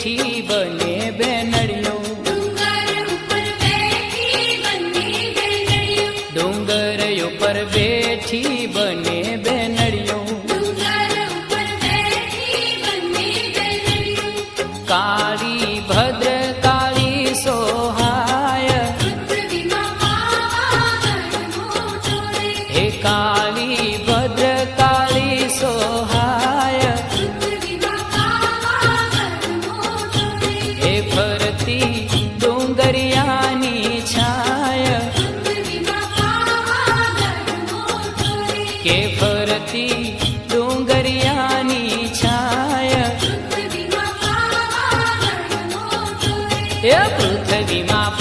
બેઠી બને બેનડિયો, ડુંગર ઉપર બેઠી બને બેનડિયો, કાળી ભદ્ર કાળી સોહાય, હે કાળી ભદ્ર કાળી સોહાય, હે ફરતી ડુંગરિયાની છાય, કે ફરતી ડુંગરિયાની છાય, એ પૃથ્વીમાં